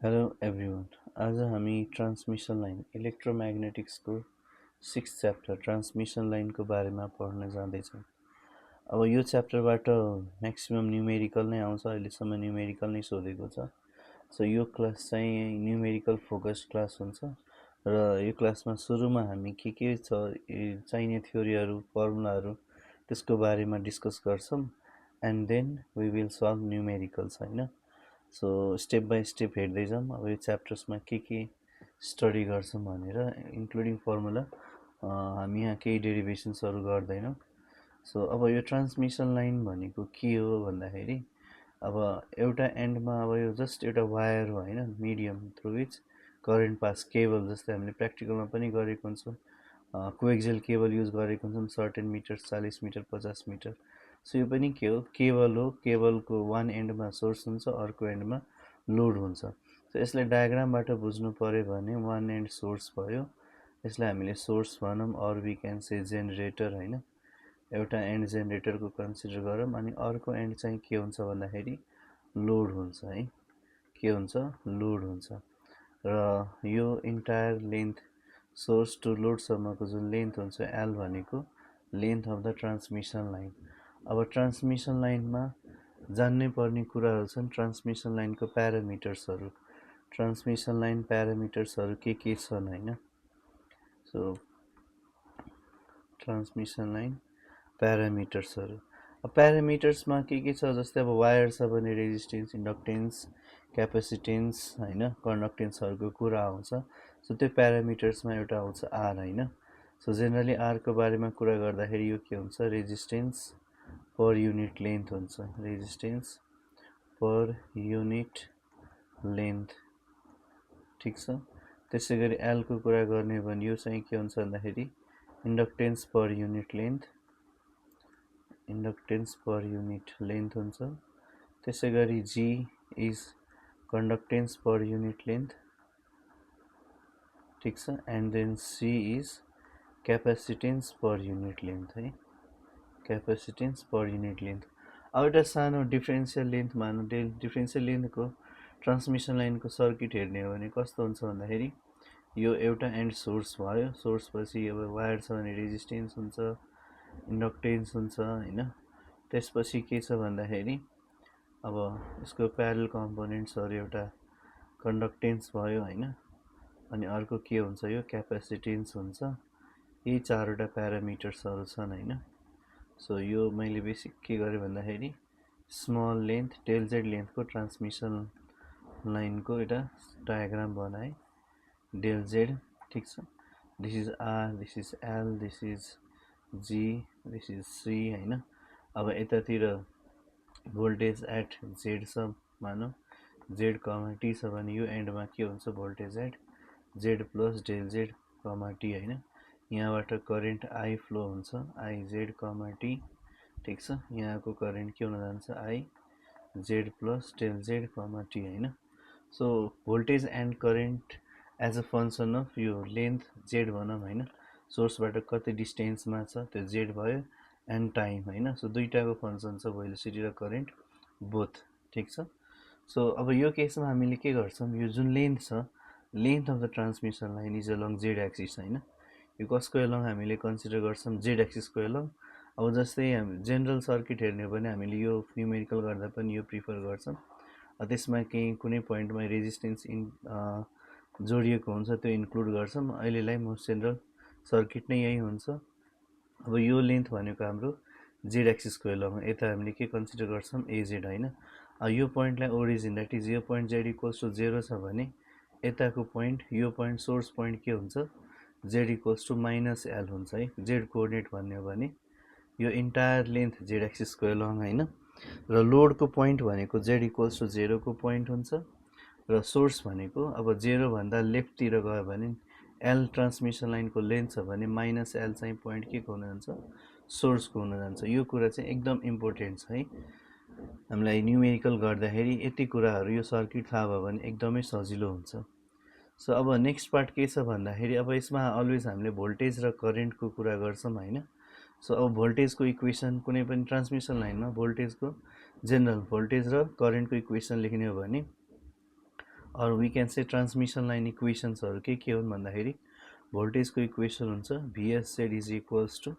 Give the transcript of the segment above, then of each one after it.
Hello everyone. आज हामी transmission line इलेक्ट्रोम्याग्नेटिक्सको 6th च्याप्टर ट्रान्समिसन लाइनको बारेमा पढ्न जाँदैछौँ। अब यो च्याप्टरबाट म्याक्सिमम न्युमेरिकल नै आउँछ। अहिलेसम्म न्युमेरिकल नै सोधेको छ। सो यो क्लास चाहिँ न्युमेरिकल फोकस्ड क्लास हुन्छ र यो क्लासमा सुरुमा हामी के छ चाहिने थ्योरीहरू फर्मुलाहरू त्यसको बारेमा डिस्कस गर्छौँ and then we will solve numericals हैन। सो स्टेप बाई स्टेप हेर्दै जाऊँ। अब यो च्याप्टर्समा के स्टडी गर्छौँ भनेर इन्क्लुडिङ फर्मुला हामी यहाँ केही डेरिभेसन्सहरू गर्दैनौँ। सो अब यो ट्रान्समिसन लाइन भनेको के हो भन्दाखेरि अब एउटा एन्डमा अब यो जस्ट एउटा वायर हो हैन, medium through which current pass, cable जस्तै हामीले प्र्याक्टिकलमा पनि गरेको हुन्छौँ। कोएक्सियल केबल युज गरेको हुन्छौँ, certain metre, 40 metre, 50 metre. So यो पनि के हो, केबल हो। केबलको वान एन्डमा सोर्स हुन्छ, अर्को एन्डमा लोड हुन्छ। सो यसलाई डायग्रामबाट बुझ्नु पर्यो भने वान एन्ड सोर्स भयो, यसलाई हामीले सोर्स भनौँ, or we can say generator हैन। एउटा एन्ड जेनेरेटरको कन्सिडर गरौँ अनि अर्को एन्ड चाहिँ के हुन्छ भन्दाखेरि लोड हुन्छ है। के हुन्छ, लोड हुन्छ। र यो इन्टायर लेन्थ सोर्स टु लोडसम्मको जुन लेन्थ हुन्छ एल भनेको length of the transmission line. अब ट्रान्समिसन लाइनमा जान्नै पर्ने कुराहरू छन् ट्रान्समिसन लाइनको प्यारामिटर्सहरू। ट्रान्समिसन लाइन प्यारामिटर्सहरू के छन् हैन। सो ट्रान्समिसन लाइन प्यारामिटर्सहरू, अब प्यारामिटर्समा के छ जस्तै अब वायर छ भने रेजिस्टेन्स, इन्डक्टेन्स, क्यापेसिटेन्स हैन, कन्डक्टेन्सहरूको कुरा आउँछ। सो त्यो प्यारामिटर्समा एउटा आउँछ आर हैन। सो जेनरली आरको बारेमा कुरा गर्दाखेरि यो के हुन्छ, रेजिस्टेन्स पर युनिट लेन्थ हुन्छ, रेजिस्टेन्स पर युनिट लेन्थ। ठिक छ। त्यसै गरी एलको कुरा गर्ने हो भने यो चाहिँ के हुन्छ भन्दाखेरि inductance per unit length, inductance per unit length हुन्छ। त्यसै गरी G is conductance per unit length. ठिक छ। And then C is capacitance per unit length है, क्यापेसिटेन्स पर युनिट लेन्थ। अब एउटा सानो डिफ्रेन्सियल लेन्थ मानौँ। डिफ्रेन्सियल लेन्थको ट्रान्समिसन लाइनको सर्किट हेर्ने हो भने कस्तो हुन्छ भन्दाखेरि यो एउटा एन्ड सोर्स भयो। सोर्स पछि अब वायर छ भने रेजिस्टेन्स हुन्छ, इन्डक्टेन्स हुन्छ हैन। त्यसपछि के छ भन्दाखेरि अब यसको प्यारल कम्पोनेन्ट्सहरू एउटा कन्डक्टेन्स भयो हैन, अनि अर्को के हुन्छ, यो क्यापेसिटेन्स हुन्छ। यी चारवटा प्यारामिटर्सहरू छन् हैन। सो यो मैले बेसिक के गरेँ भन्दाखेरि स्मल लेन्थ डेल जेड लेन्थको ट्रान्समिसन लाइनको एउटा डायग्राम बनाएँ, डेल जेड। ठिक छ। This is R, this is L, this is G, this is C हैन। अब यतातिर भोल्टेज एट जेड छ मानौँ, जेड कमा टी छ भने यो एन्डमा के हुन्छ, voltage at z plus del z comma t हैन। यहाँबाट करेन्ट आई फ्लो हुन्छ, आई जेड कमा टी। ठिक छ। यहाँको करेन्ट के हुन जान्छ, I z plus del z comma t हैन। So voltage and current as a function of यो लेन्थ जेड भनौँ हैन, सोर्सबाट कति डिस्टेन्समा छ त्यो जेड भयो, एन्ड टाइम हैन। सो दुईटाको फङ्सन छ, भेलोसिटी र करेन्ट बोथ। ठिक छ। सो अब यो केसमा हामीले के गर्छौँ, यो जुन लेन्थ छ, length of the transmission line is along Z axis हैन। यो कसको एलोङ हामीले कन्सिडर गर्छौँ, जेड एक्सिसको एलोङ। अब जस्तै हामी जेनरल सर्किट हेर्ने हो भने हामीले यो न्युमेरिकल गर्दा पनि यो प्रिफर गर्छौँ। त्यसमा केही कुनै पोइन्टमा रेजिस्टेन्स जोडिएको हुन्छ, त्यो इन्क्लुड गर्छौँ। अहिलेलाई मोस्ट जेनरल सर्किट नै यही हुन्छ। अब यो लेन्थ भनेको हाम्रो जेड एक्सिसको एलोङ, यता हामीले के कन्सिडर गर्छौँ, एजेड हैन। यो पोइन्टलाई ओरिजिन द्याट इज यो पोइन्ट जेड इक्वल्स टु 0 छ भने यताको पोइन्ट, यो पोइन्ट सोर्स पोइन्ट के हुन्छ, Z equals to minus L हुन्छ है। जेड कोअर्डिनेट भन्ने हो भने यो इन्टायर लेन्थ जेड एक्सिसको एलोङ हैन। र लोडको पोइन्ट भनेको जेड इक्वल्स टु 0 को पोइन्ट हुन्छ, र सोर्स भनेको अब 0 भन्दा लेफ्टतिर गयो भने एल ट्रान्समिसन लाइनको लेन्थ छ भने माइनस एल चाहिँ पोइन्ट के को हुन जान्छ, सोर्सको हुन जान्छ। यो कुरा चाहिँ एकदम इम्पोर्टेन्ट छ है। हामीलाई न्युमेरिकल गर्दाखेरि यति कुराहरू यो सर्किट थाहा भयो भने एकदमै सजिलो हुन्छ। सो अब नेक्स्ट पार्ट के छ भन्दाखेरि अब यसमा अलवेज हामीले भोल्टेज र करेन्टको कुरा गर्छौँ हैन। सो अब भोल्टेजको इक्वेसन कुनै पनि ट्रान्समिसन लाइनमा भोल्टेजको जेनरल भोल्टेज र करेन्टको इक्वेसन लेख्ने हो भने or we can say transmission line इक्वेसन्सहरू के हुन् भन्दाखेरि भोल्टेजको इक्वेसन हुन्छ VSZ is equals to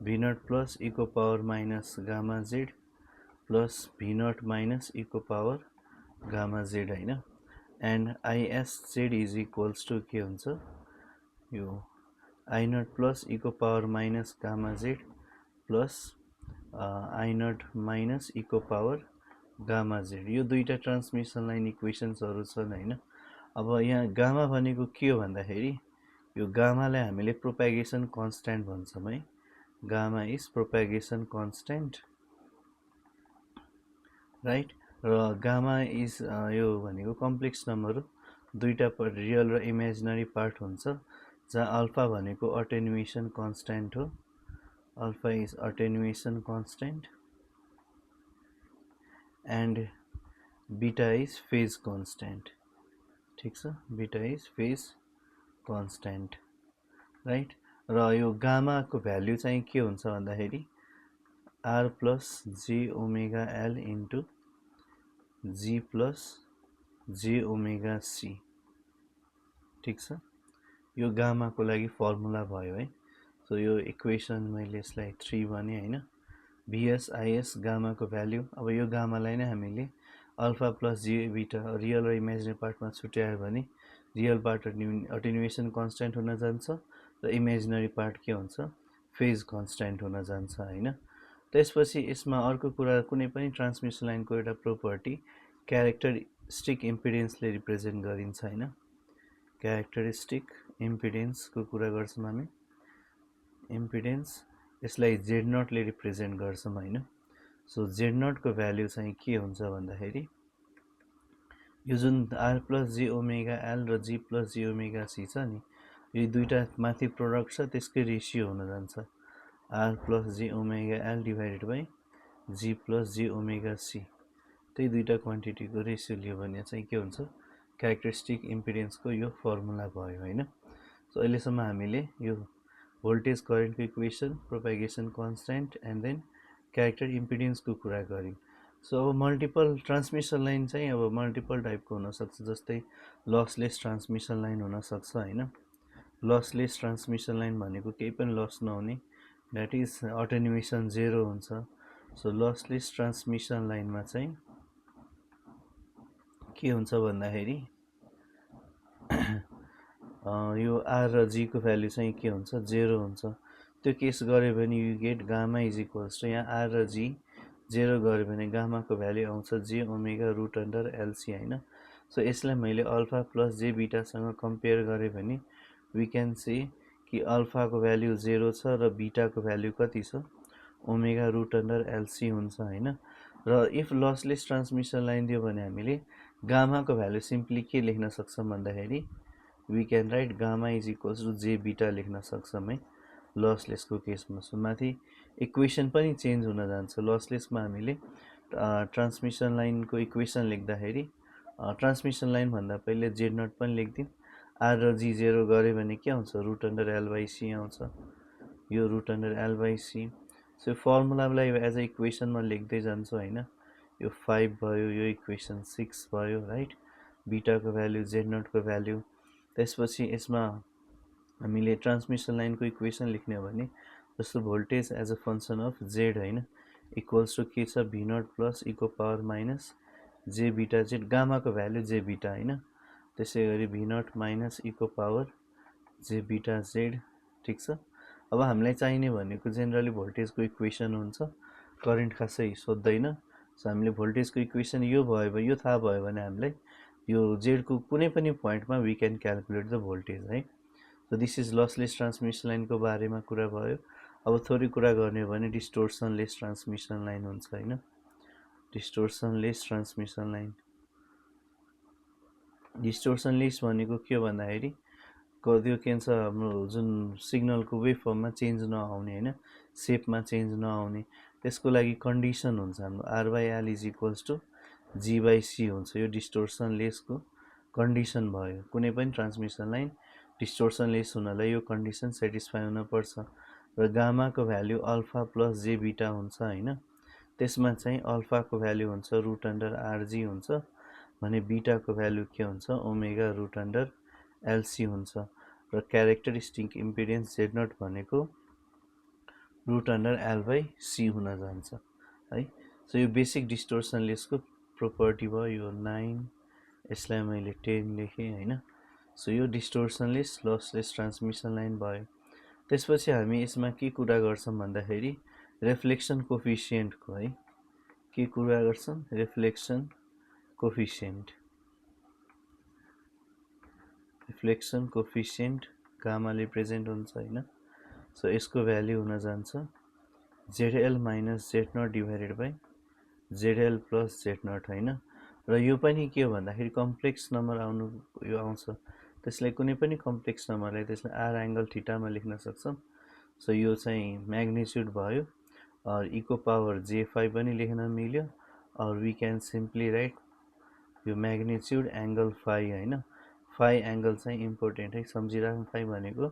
V0 plus e को power minus gamma Z plus V0 minus e को पावर गामा Z होइन, and ISZ is equals to के हुन्छ यो I0 प्लस e को power minus gamma Z plus I0 minus e को power gamma Z। यो दुईटा ट्रान्समिसन लाइन इक्वेसन्सहरू छन् होइन। अब यहाँ गामा भनेको के हो भन्दाखेरि यो गामालाई हामीले प्रोपागेसन कन्स्ट्यान्ट भन्छौँ है। Gamma is propagation constant right. र गामा इज यो भनेको कम्प्लेक्स नम्बर दुईटा रियल र इमेजिनरी पार्ट हुन्छ, जहाँ अल्फा भनेको अटेन्युएसन कन्स्ट्यान्ट हो। Alpha is attenuation constant and beta is phase constant. ठिक छ, beta is phase constant right. र यो गामाको भ्याल्यु चाहिँ के हुन्छ भन्दाखेरि R plus J omega L into G plus J omega C। ठिक छ, यो गामाको लागि फर्मुला भयो है। सो यो इक्वेसन मैले यसलाई 3 भने होइन। VSIS गामाको भ्याल्यु, अब यो गामालाई नै हामीले alpha plus J beta real र इमेजिनरी पार्टमा छुट्यायो भने रियल पार्ट अटेन्युएसन कन्स्ट्यान्ट हुन जान्छ र इमेजिनरी पार्ट के हुन्छ फेज कन्स्ट्यान्ट हुन जान्छ होइन। त्यसपछि यसमा अर्को कुरा कुनै पनि ट्रान्समिसन लाइनको एउटा प्रोपर्टी क्यारेक्टरिस्टिक इम्पिडेन्सले रिप्रेजेन्ट गरिन्छ होइन। क्यारेक्टरिस्टिक इम्पिडेन्सको कुरा गर्छौँ हामी, इम्पिडेन्स यसलाई Z0 ले रिप्रेजेन्ट गर्छौँ होइन। सो Z0 को भ्याल्यु चाहिँ के हुन्छ भन्दाखेरि यो जुन R plus J omega L र G plus J omega C छ नि, यो दुईटा माथि प्रोडक्ट छ त्यसकै रेसियो हुन जान्छ R plus J omega L divided by G plus J omega C। त्यही दुईटा क्वान्टिटीको रेसियो लियो भने चाहिँ के हुन्छ क्यारेक्टरिस्टिक इम्पिडेन्सको यो फर्मुला भयो होइन। सो अहिलेसम्म हामीले यो भोल्टेज करेन्टको equation, propagation constant and then character इम्पिडेन्सको कुरा गऱ्यौँ। सो अब मल्टिपल ट्रान्समिसन लाइन चाहिँ अब मल्टिपल टाइपको हुनसक्छ, जस्तै लसलेस ट्रान्समिसन लाइन हुनसक्छ होइन। लसलेस ट्रान्समिसन लाइन भनेको केही पनि लस नहुने, द्याट इज अटेन्युएसन 0 हुन्छ। सो लसलेस ट्रान्समिसन लाइनमा चाहिँ के हुन्छ भन्दाखेरि यो R र G को भ्याल्यु चाहिँ के हुन्छ 0 हुन्छ। त्यो केस गऱ्यो भने you get gamma is equals to यहाँ R र G 0 गऱ्यो भने गामाको भ्याल्यु आउँछ J omega root under LC होइन। सो यसलाई मैले अल्फा प्लस J बीटासँग कम्पेयर गरेँ भने वी क्यान से कि अल्फाको भ्याल्यु 0 छ र बीटाको भ्याल्यु कति छ ओमेगा रुट अन्डर LC हुन्छ होइन। र इफ लसलेस ट्रान्समिसन लाइन दियो भने हामीले गामाको भ्याल्यु सिम्पली के लेख्न सक्छौँ भन्दाखेरि we can write gamma is equals to J beta लेख्न सक्छौँ है लसलेसको केसमा। सो माथि इक्वेसन पनि चेन्ज हुन जान्छ। लसलेसमा हामीले ट्रान्समिसन लाइनको इक्वेसन लेख्दाखेरि ट्रान्समिसन लाइन भन्दा पहिले Z0 पनि लेख्दिउँ। R र G 0 गऱ्यो भने के आउँछ root under L by C आउँछ, यो root under L by C। So फर्मुलालाई एज अ इक्वेसनमा लेख्दै जान्छौँ होइन। यो 5 भयो, यो इक्वेसन 6 भयो राइट। बीटाको भ्याल्यु Z0 को भ्याल्यु, त्यसपछि यसमा हामीले ट्रान्समिसन लाइनको इक्वेसन लेख्ने हो भने जस्तो voltage as a function of Z होइन इक्वल्स टु के छ V0 प्लस e को power minus J beta Z, गामाको भ्याल्यु J बीटा होइन। त्यसै गरी V0 माइनस e को पावर J बीटा Z। ठिक छ, अब हामीलाई चाहिने भनेको जेनरली भोल्टेजको इक्वेसन हुन्छ, करेन्ट खासै सोध्दैन। सो हामीले भोल्टेजको इक्वेसन यो भयो भने, यो थाहा भयो भने हामीलाई यो Z को कुनै पनि पोइन्टमा we can calculate the voltage है। So this is lossless transmission लाइनको बारेमा कुरा भयो। अब थोरै कुरा गर्ने हो भने डिस्टोर्सनलेस ट्रान्समिसन लाइन हुन्छ होइन। डिस्टोर्सनलेस ट्रान्समिसन लाइन, डिस्टोर्सनलेस भनेको के हो भन्दाखेरि त्यो के भन्छ हाम्रो जुन सिग्नलको वेभ फर्ममा चेन्ज नआउने होइन, सेपमा चेन्ज नआउने, त्यसको लागि कन्डिसन हुन्छ हाम्रो R by L is equals to G by C हुन्छ। यो डिस्टोर्सनलेसको कन्डिसन भयो। कुनै पनि ट्रान्समिसन लाइन डिस्टोर्सनलेस हुनलाई यो कन्डिसन सेटिस्फाई हुनपर्छ। र गामाको value alpha plus J beta हुन्छ होइन। त्यसमा चाहिँ अल्फाको भ्याल्यु हुन्छ रुट अन्डर RG हुन्छ भने बीटाको भ्यालु के हुन्छ ओमेगा रुट अन्डर एलसी हुन्छ र क्यारेक्टरिस्टिक इम्पिडेन्स जेड नट भनेको root under L by C हुन जान्छ है। सो यो बेसिक डिस्टोर्सनले यसको प्रोपर्टी भयो यो 9 यसलाई मैले 10 लेखेँ हैन। सो यो डिस्टोर्सनलेस लसलेस ट्रान्समिसन लाइन भयो। त्यसपछि हामी यसमा के कुरा गर्छौं भन्दाखेरि रिफ्लेक्सन कोफिसिएन्टको है के कुरा गर्छौं रिफ्लेक्सन कोफिसिएन्ट गामाले प्रेजेन्ट हुन्छ हैन। सो यसको भ्यालु हुन जान्छ ZL minus Z not divided by ZL plus Z not हैन। र यो पनि के हो भन्दाखेरि कम्प्लेक्स नम्बर आउनु यो आउँछ त्यसलाई कुनै पनि कम्प्लेक्स नम्बरलाई त्यसलाई आर एंगल थीटामा लेख्न सक्छौं। सो यो चाहिँ म्याग्निट्युड भयो और e को पावर j5 पनि लेख्न मिल्यो और वी क्यान सिम्पली राइट यो म्याग्निट्युड एंगल फाई हैन। फाई एंगल चाहिँ इम्पोर्टेन्ट है सम्झिराख्नु फाई भनेको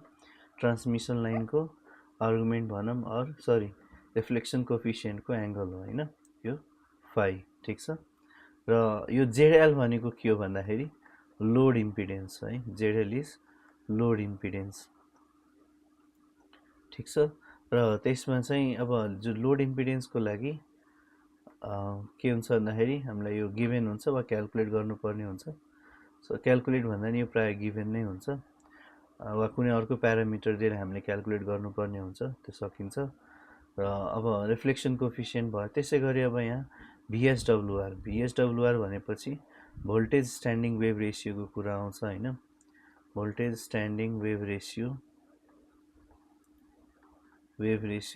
ट्रान्समिसन लाइनको आर्गुमेन्ट भनौं और सरी रिफ्लेक्सन कोफिसिएन्टको एंगल हो हैन यो फाई ठीक छ। र यो ZL भनेको के हो भन्दाखेरि लोड इम्पिडेन्स है ZL इज लोड इम्पिडेन्स ठीक छ। र त्यसमा चाहिँ अब जो लोड इम्पिडेन्सको लागि के हुन्छ भन्दाखेरि हामीलाई यो गिभन हुन्छ वा क्याल्कुलेट गर्नुपर्ने हुन्छ। सो क्याल्कुलेट भन्दा नि यो प्राय गिभन नै हुन्छ वा कुनै अर्को प्यारामिटर दिएर हामीले क्याल्कुलेट गर्नुपर्ने हुन्छ त्यो सकिन्छ। र अब रिफ्लेक्सन कोफिसिएन्ट भयो त्यसै गरी अब यहाँ VSWR भनेपछि भोल्टेज स्ट्यान्डिङ वेभ रेशियोको कुरा आउँछ हैन। Voltage standing wave ratio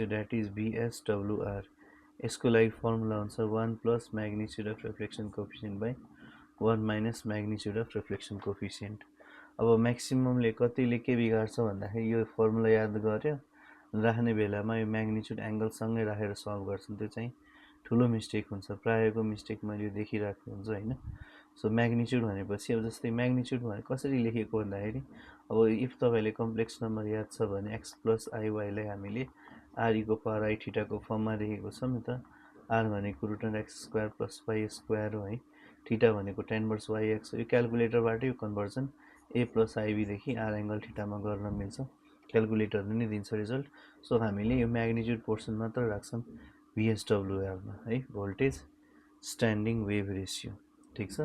that is VSWR यसको लागि फर्मुला हुन्छ 1 plus magnitude of reflection coefficient by 1 minus magnitude of reflection coefficient. अब म्याक्सिममले कतिले के बिगार्छ भन्दाखेरि यो फर्मुला याद गर्यो राख्ने बेलामा यो म्याग्निट्युड एंगल सँगै राखेर सल्भ गर्छन् त्यो चाहिँ ठुलो मिस्टेक हुन्छ प्रायको मिस्टेक मैले देखिरहेको हुन्छ हैन। सो म्याग्निट्युड भनेपछि अब जस्तै म्याग्निट्युड भने कसरी लेखेको भन्दाखेरि अब इफ तपाईले कम्प्लेक्स नम्बर याद छ भने x प्लस iy लाई हामीले r e को पावर i थीटा को फर्ममा लेखेको छौं नि त। r भनेको root under x square plus y square हो है। थीटा भनेको tan इन्भर्स yx हो। यो क्याल्कुलेटरबाट यो कन्भर्जन a प्लस ib देखि r एंगल थीटामा गर्न मिल्छ क्याल्कुलेटरले नै दिन्छ रिजल्ट। सो हामीले यो म्याग्निट्युड पोर्सन मात्र राख्छौं VSWR मा है भोल्टेज स्ट्यान्डिङ वेभ रेशियो ठीक छ।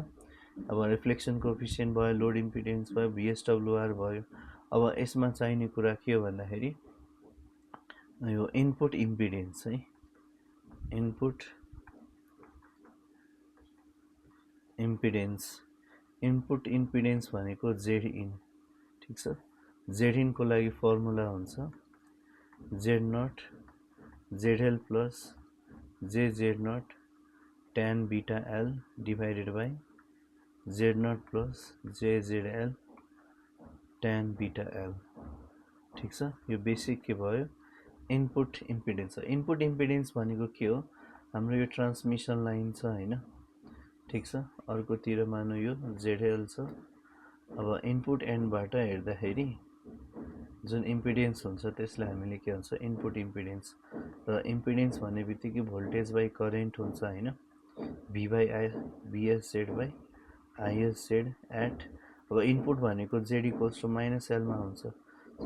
अब रिफ्लेक्सन कोफिसिएन्ट भयो लोड इम्पिडेन्स भयो VSWR भयो। अब यसमा चाहिने कुरा के हो भन्दाखेरि यो इनपुट इम्पिडेन्स है इनपुट इम्पिडेन्स भनेको ZIN ठीक छ। ZIN को लागि फर्मुला हुन्छ Z not ZL plus JZ not tan beta L divided by Z not plus JZL tan beta L ठीक छ। यो बेसिक के भयो इनपुट इम्पिडेन्स। इनपुट इम्पिडेन्स भनेको के हो हाम्रो यो ट्रान्समिसन लाइन छ हैन ठीक छ। अर्कोतिर मानौ यो ZL छ। अब इनपुट एन्डबाट हेर्दाखेरि जुन इम्पिडेन्स हुन्छ त्यसलाई हामीले के भन्छ इनपुट इम्पिडेन्स। र इम्पिडेन्स भन्ने बित्तिकै भोल्टेज बाइ करेन्ट हुन्छ हैन V by I VSZ by ISZ at अब इनपुट भनेको Z equals to minus L मा हुन्छ।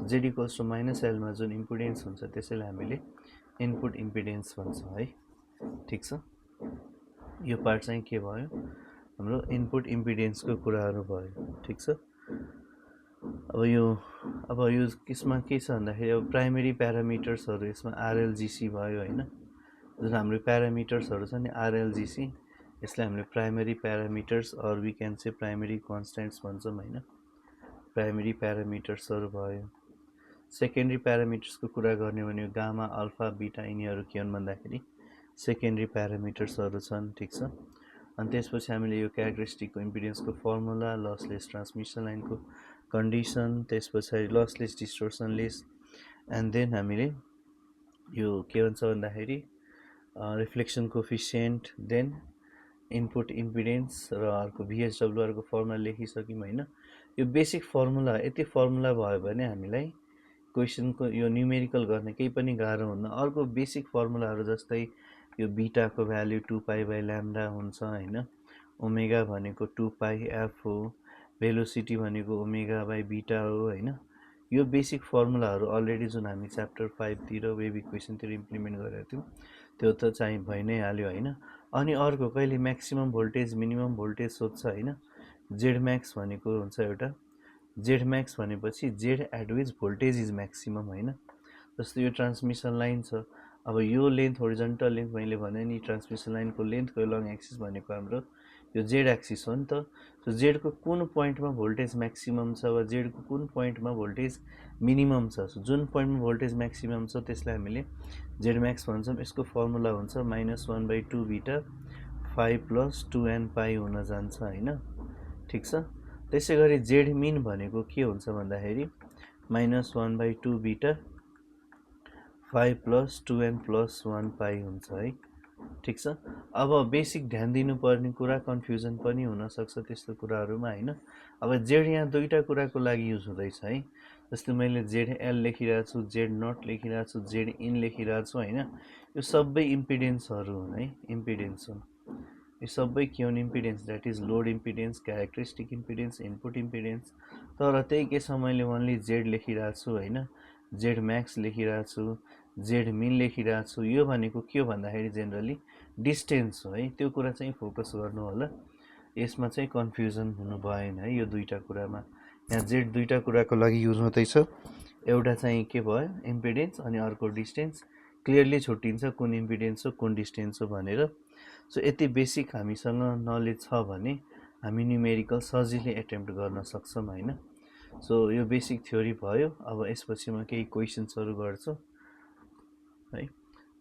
Z equals to minus L मा जुन इम्पिडेन्स हुन्छ त्यसैलाई हामीले इनपुट इम्पिडेन्स भन्छ है ठीक छ। यो पार्ट चाहिँ के भयो हाम्रो इनपुट इम्पिडेन्सको कुराहरु भयो ठीक छ। अब यो किसमा के छ भन्दाखेरि अब प्राइमेरी प्यारामिटर्सहरु यसमा RLGC भयो हैन। जुन हाम्रो प्यारामिटर्सहरु छ नि RLGC यसलाई हामीले प्राइमेरी प्यारामिटर्स और वी क्यान से प्राइमेरी कन्स्टेन्ट्स भन्छौं हैन। प्राइमेरी प्यारामिटर्सहरु भयो। सेकेन्डरी प्यारामिटर्सको कुरा गर्ने भने गामा अल्फा बीटा यिनीहरु के हुन् भन्दाखेरि सेकेन्डरी प्यारामिटर्सहरु छन् ठीक छ। अनि त्यसपछि हामीले यो क्यारेक्टरिस्टिकको इम्पिडेन्सको फर्मुला लसलेस ट्रान्समिसन लाइनको कन्डिसन त्यसपछि लसलेस डिस्टोर्सनलेस एन्ड देन हामीले यो के भन्छ भन्दाखेरि reflection coefficient then input impedance र अर्को VSWR को फर्मुला लेखिसक्यौं हैन। यो बेसिक फर्मुला यति फर्मुला भयो भने हामीलाई क्वेशनको यो न्यूमेरिकल गर्ने केही पनि गाह्रो हुन्न। अर्को बेसिक फर्मुलाहरु जस्तै यो बीटा को भ्यालु 2 पाई बाइ ल्याम्डा हुन्छ हैन। ओमेगा भनेको 2 पाई एफ हो, भेलोसिटी भनेको ओमेगा बाई बीटा हो होइन। यो बेसिक फर्मुलाहरू अलरेडी जुन हामी च्याप्टर 5 वेभ इक्वेसनतिर इम्प्लिमेन्ट गरेको थियौँ त्यो त चाहिँ भइ नै हाल्यो होइन। अनि अर्को कहिले म्याक्सिमम भोल्टेज मिनिमम भोल्टेज सोध्छ होइन। जेड म्याक्स भनेको हुन्छ एउटा, जेड म्याक्स भनेपछि Z at which voltage is maximum होइन। जस्तो यो ट्रान्समिसन लाइन छ, अब यो लेन्थ होरिजन्टल लेन्थ मैले भने नि ट्रान्समिसन लाइनको लेन्थको लङ एक्सिस भनेको हाम्रो यो जेड एक्सिस हो नि त। सो जेडको कुन पोइन्टमा भोल्टेज म्याक्सिमम छ वा जेडको कुन पोइन्टमा भोल्टेज मिनिमम छ, सो जुन पोइन्टमा भोल्टेज म्याक्सिमम छ त्यसलाई हामीले जेड म्याक्स भन्छौँ। यसको फर्मुला हुन्छ -1/2 बीटा 5 + 2n पाई हुन जान्छ होइन, ठिक छ। त्यसै गरी जेड मिन भनेको के हुन्छ भन्दाखेरि -1/2 बीटा 5 + 2n + 1 पाई हुन्छ है, ठिक छ। अब बेसिक ध्यान दिनुपर्ने कुरा, कन्फ्युजन पनि हुनसक्छ त्यस्तो कुराहरूमा होइन। अब जेड यहाँ दुईवटा कुराको लागि युज हुँदैछ है। जस्तै मैले जेड एल लेखिरहेको छु, जेड नट लेखिरहेको छु, जेड इन लेखिरहेको छु होइन। यो सबै इम्पिडेन्सहरू हुन् है, इम्पिडेन्स हुन्। यो सबै के हुन्, impedance, that is load impedance, characteristic impedance, input impedance. तर त्यही केसमा मैले ओन्ली जेड लेखिरहेको छु होइन, जेड म्याक्स लेखिरहेको छु, जेड मिन लेखिरहेको छु। यो भनेको के हो भन्दाखेरि जेनरली डिस्टेन्स हो है, त्यो कुरा चाहिँ फोकस गर्नु होला। यसमा चाहिँ कन्फ्युजन हुनु भएन है यो दुईवटा कुरामा। यहाँ जेड दुईवटा कुराको लागि युज हुँदैछ, एउटा चाहिँ के भयो इम्पिडेन्स अनि अर्को डिस्टेन्स। क्लियरली छुट्टिन्छ कुन इम्पिडेन्स हो कुन डिस्टेन्स हो भनेर। सो यति बेसिक हामीसँग नलेज छ भने हामी न्युमेरिकल सजिलै एटेम्प्ट गर्न सक्छौँ होइन। सो यो बेसिक थ्योरी भयो। अब यसपछि म केही क्वेसन्सहरू गर्छु है।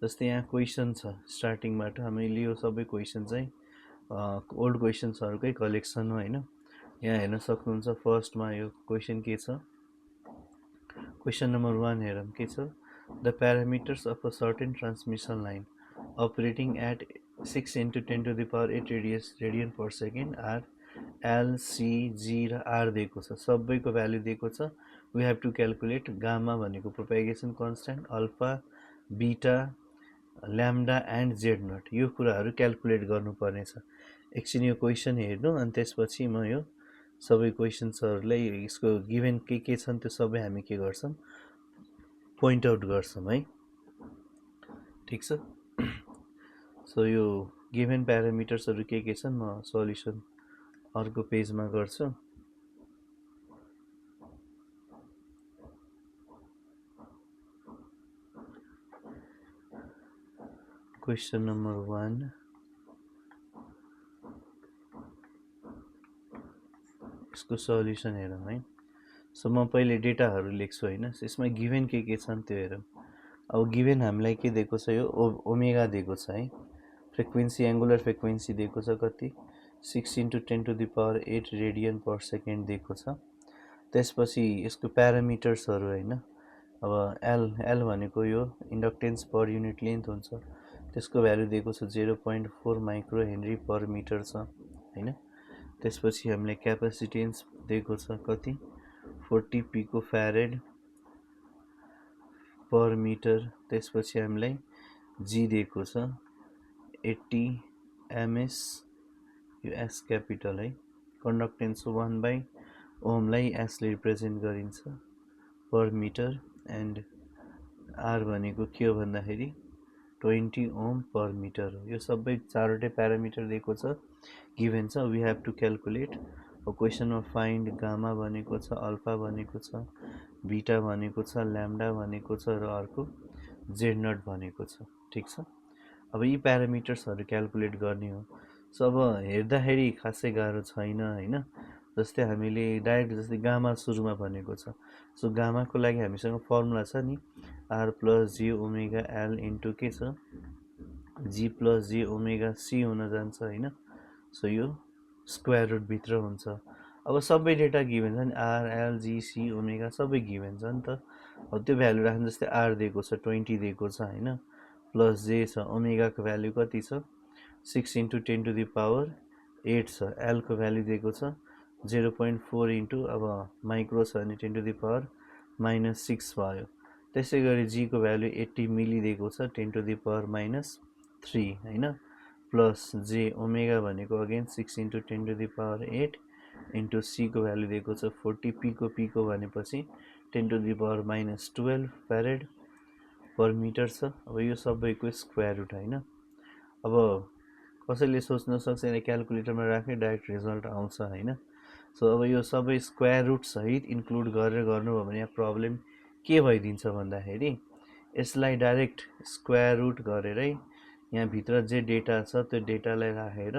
जस्तै यहाँ क्वेसन छ स्टार्टिङबाट, हामीले यो सबै क्वेसन चाहिँ ओल्ड क्वेसन्सहरूकै कलेक्सन हो होइन। यहाँ हेर्न सक्नुहुन्छ फर्स्टमा यो क्वेसन के छ, क्वेसन नम्बर 1 हेरौँ के छ। The parameters of a certain transmission line operating at 6 × 10⁸ radian per second are L, C, G र आर दिएको छ, सबैको भ्यालु दिएको छ। We have to calculate gamma भनेको propagation constant, alpha, beta, lambda and Z naught, यो कुराहरू calculate गर्नुपर्नेछ। एकछिन यो क्वेसन हेर्नु अनि त्यसपछि म यो सबै क्वेसन्सहरूलाई यसको गिभेन के छन् त्यो सबै हामी के गर्छौँ पोइन्ट आउट गर्छौँ है, ठिक छ। सो यो गिभेन प्यारामिटर्सहरू के छन् म सल्युसन अर्को पेजमा गर्छु। क्वेसन नम्बर 1 यसको सल्युसन हेरौँ है। सो म पहिले डेटाहरू लेख्छु होइन, यसमा गिभेन के छन् त्यो हेरौँ। अब गिभेन हामीलाई के दिएको छ, यो ओमेगा दिएको छ है। फ्रिक्वेन्सी, एङ्गुलर फ्रिक्वेन्सी दिएको छ कति 6 × 10⁸ रेडियन पर सेकेन्ड दिएको छ। त्यसपछि यसको प्यारामिटर्सहरू होइन, अब एल भनेको यो इन्डक्टेन्स पर युनिट लेन्थ हुन्छ, त्यसको भ्यालु दिएको छ 0.4 माइक्रो हेनरी पर मिटर छ होइन। त्यसपछि हामीले क्यापेसिटेन्स दिएको छ कति 40 पिको फ्यारेड पर मिटर। त्यसपछि हामीलाई जी दिएको छ 80 एमएस, यो एस क्यापिटल है। कन्डक्टेन्स 1/ओमलाई एसले रिप्रेजेन्ट गरिन्छ पर मिटर। एन्ड आर भनेको के हो भन्दाखेरि 20 ओम पर मिटर हो। यो सबै चारवटै प्यारामिटर दिएको छ, गिभेन छ। We have to calculate. क्वेसनमा फाइन्ड गामा भनेको छ, अल्फा भनेको छ, बीटा भनेको छ, ल्याम्डा भनेको छ र अर्को जेड नट भनेको छ, ठिक छ। अब यी प्यारामिटर्सहरू क्यालकुलेट गर्ने हो। सो अब हेर्दाखेरि खासै गाह्रो छैन होइन। जस्तै हामीले डाइरेक्ट जस्तै गामा सुरुमा भनेको छ, सो गामाको लागि हामीसँग फर्मुला छ नि R plus G omega L into के छ G plus G omega C हुन जान्छ होइन। सो यो स्क्वायर रुटभित्र हुन्छ। अब सबै डेटा गिभेन छ नि, R L G C omega सबै गिभेन छ नि त। अब त्यो भ्यालु राख्नु, जस्तै आर दिएको छ 20 दिएको छ होइन, प्लस जे छ, ओमेगाको भ्यालु कति छ 6 × 10⁸ छ, एलको भ्यालु दिएको छ 0.4 इन्टु अब माइक्रो छ भने 10⁻⁻6 भयो। त्यसै गरी जीको भ्यालु 80 मिली दिएको छ 10⁻³ होइन, प्लस जे ओमेगा भनेको अगेन 6 × 10⁸ इन्टु सीको भ्यालु दिएको छ 40 पीको भनेपछि 10⁻12 फ्यारेड पर मिटर छ। अब यो सबैको स्क्वायर रुट होइन। अब कसैले सोच्न सक्छ यसलाई क्यालकुलेटरमा राख्ने डाइरेक्ट रिजल्ट आउँछ होइन। सो अब यो सबै स्क्वायर रुट सहित इन्क्लुड गरेर गर्नुभयो भने यहाँ प्रब्लम के भइदिन्छ भन्दाखेरि यसलाई डाइरेक्ट स्क्वायर रुट गरेरै यहाँभित्र जे डेटा छ त्यो डेटालाई राखेर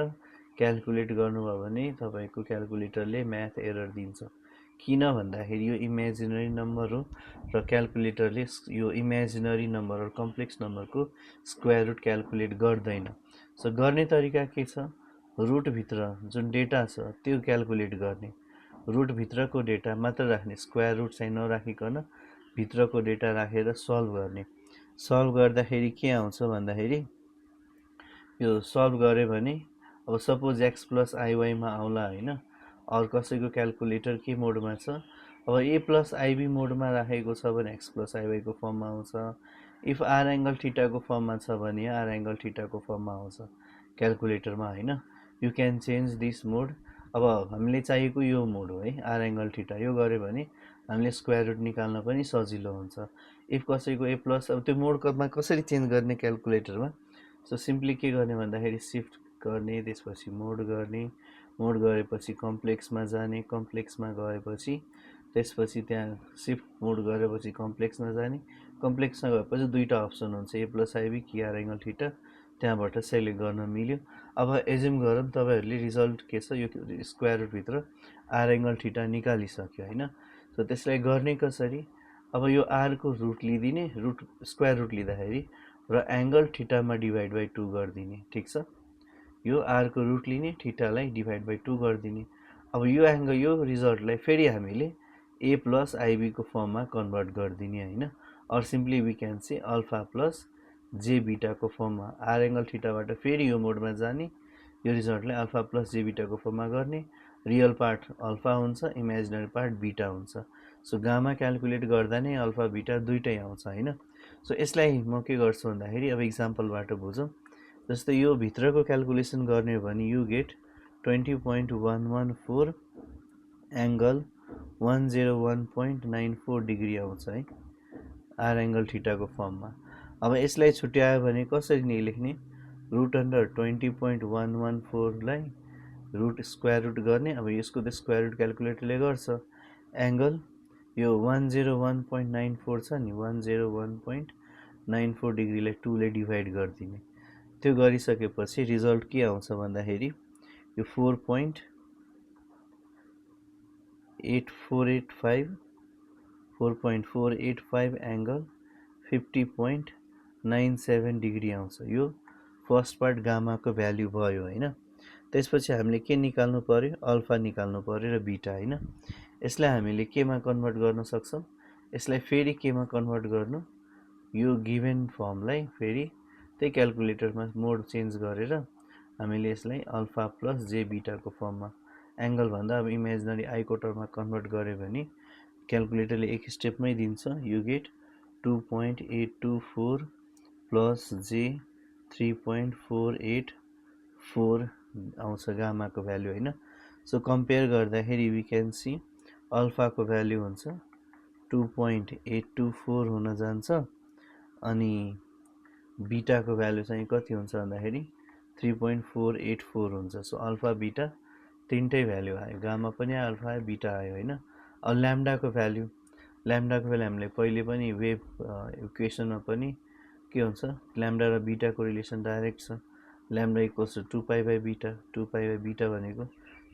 क्यालकुलेट गर्नुभयो भने तपाईँको क्यालकुलेटरले म्याथ एरर दिन्छ। किन भन्दाखेरि यो इमेजिनरी नम्बर हो र क्यालकुलेटरले यो इमेजिनरी नम्बर र कम्प्लेक्स नम्बरको स्क्वायर रुट क्यालकुलेट गर्दैन। सो गर्ने तरिका के छ, रुटभित्र जुन डेटा छ त्यो क्यालकुलेट गर्ने, रुटभित्रको डेटा मात्र राख्ने, स्क्वायर रुट चाहिँ नराखिकन भित्रको डेटा राखेर सल्भ गर्ने। सल्भ गर्दाखेरि के आउँछ भन्दाखेरि यो सल्भ गऱ्यो भने अब सपोज x + iy मा आउला होइन। अरू कसैको क्यालकुलेटर के मोडमा छ, अब a + ib मोडमा राखेको छ भने x + iy को फर्ममा आउँछ। इफ r एङ्गल थीटाको फर्ममा छ भने r एङ्गल थीटाको फर्ममा आउँछ क्यालकुलेटरमा होइन। यु क्यान चेन्ज दिस मोड। अब हामीले चाहिएको यो मोड हो है, r एङ्गल थीटा। यो गऱ्यो भने हामीले स्क्वायर रुट निकाल्न पनि सजिलो हुन्छ। इफ कसैको a+ अब त्यो मोडमा कसरी चेन्ज गर्ने क्यालकुलेटरमा, सो सिम्पली के गर्ने भन्दाखेरि सिफ्ट गर्ने, त्यसपछि मोड गर्ने, मोड गरेपछि कम्प्लेक्समा जाने, कम्प्लेक्समा गएपछि त्यसपछि त्यहाँ सिफ्ट मोड गरेपछि कम्प्लेक्समा जाने, कम्प्लेक्समा गएपछि दुईवटा अप्सन हुन्छ a + ib कि r एङ्गल थीटा, त्यहाँबाट सेलेक्ट गर्न मिल्यो। अब एज्युम गरौँ तपाईँहरूले रिजल्ट के छ, यो स्क्वायर रुटभित्र r एङ्गल थीटा निकालिसक्यो होइन। सो त्यसलाई गर्ने कसरी, अब यो r को रुट लिइदिने, रुट स्क्वायर रुट लिँदाखेरि र एङ्गल थीटामा डिभाइड बाई 2 गरिदिने, ठिक छ। यो r को रुट लिने, थीटालाई डिभाइड बाई 2 गरिदिने। अब यो एङ्गल, यो रिजल्टलाई फेरि हामीले a + ib को फर्ममा कन्भर्ट गरिदिने होइन। Or simply we can say alpha plus J बीटाको फर्ममा, r एङ्गल थीटाबाट फेरि यो मोडमा जाने, यो रिजल्टलाई अल्फा प्लस जे बीटाको फर्ममा गर्ने। रियल पार्ट अल्फा हुन्छ, इमेजिनरी पार्ट बीटा हुन्छ। सो गामा क्यालकुलेट गर्दा नै अल्फा बीटा दुइटै आउँछ होइन। सो यसलाई म के गर्छु भन्दाखेरि अब इक्जाम्पलबाट बुझौँ। जस्तै यो भित्रको क्यालकुलेसन गर्ने हो भने यु गेट 20.114 एङ्गल 101.94 डिग्री आउँछ है, आर एङ्गल थीटाको फर्ममा। अब यसलाई छुट्यायो भने कसरी नै लेख्ने, रुट अन्डर 20.114 लाई रुट स्क्वायर रुट गर्ने। अब यसको त स्क्वायर रुट क्यालकुलेटरले गर्छ। एङ्गल यो 101.94 छ नि, 101.94 डिग्रीलाई 2 ले डिभाइड गरिदिने। त्यो गरिसकेपछि रिजल्ट के आउँछ भन्दाखेरि यो 4.485 एङ्गल 50.97 डिग्री आउँछ। यो फर्स्ट पार्ट गामाको भ्याल्यु भयो होइन। त्यसपछि हामीले के निकाल्नु पर्यो, अल्फा निकाल्नु पर्यो र बीटा होइन। यसलाई हामीले केमा कन्भर्ट गर्न सक्छौँ, यसलाई फेरि केमा कन्भर्ट गर्नु, यो गिभेन फर्मलाई फेरि त्यही क्यालकुलेटरमा मोड चेन्ज गरेर हामीले यसलाई अल्फा प्लस जे बीटाको फर्ममा, एङ्गल भन्दा अब इमेजिनरी आईको टर्ममा कन्भर्ट गऱ्यो भने क्यालकुलेटरले एक स्टेपमै दिन्छ। यु गेट 2.824 प्लस जे 3.484 आउँछ गामाको भ्याल्यु होइन। सो कम्पेयर गर्दाखेरि वी क्यान सी अल्फाको भ्याल्यु हुन्छ 2.824 हुन जान्छ, अनि बीटाको भ्याल्यु चाहिँ कति हुन्छ भन्दाखेरि 3.484 हुन्छ। सो अल्फा बीटा तिनटै भ्याल्यु आयो, गामा पनि अल्फा आयो, बीटा आयो होइन। अब ल्याम्डाको भ्याल्यु हामीले पहिले पनि वेभ इक्वेसनमा पनि के हुन्छ, ल्याम्डा र बीटाको रिलेसन डाइरेक्ट छ। ल्याम्डा इक्वल्स टु 2π/बीटा, 2π/बीटा भनेको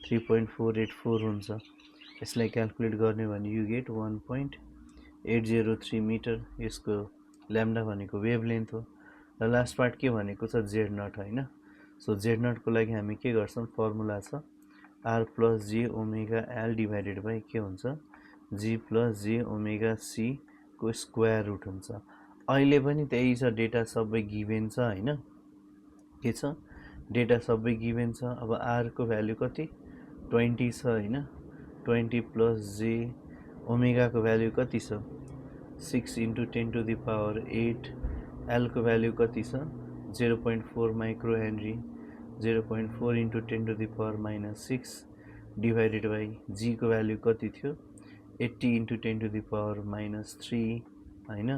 3.484 हुन्छ। यसलाई क्यालकुलेट गर्ने भने यु गेट 1.803 मिटर। यसको ल्याम्डा भनेको वेभ लेन्थ हो र लास्ट पार्ट के भनेको छ जेड नट होइन। सो जेड नटको लागि हामी के गर्छौँ, फर्मुला छ r + j omega l divided by के हुन्छ, g + j ओमेगा c को स्क्वायर रुट हुन्छ। अहिले पनि त्यही छ, डेटा सबै गिभेन छ होइन। के छ, डेटा सबै गिभेन छ। अब r को भ्याल्यु कति 20 छ होइन, 20 प्लस जे, ओमेगाको भ्याल्यु कति छ 6 × 10⁸, l को भ्याल्यु कति छ 0.4 micro Henry, 0.4 into 10 to the power minus 6 divided by g को भ्यालु कति थियो 80 into 10 to the power minus 3 हैन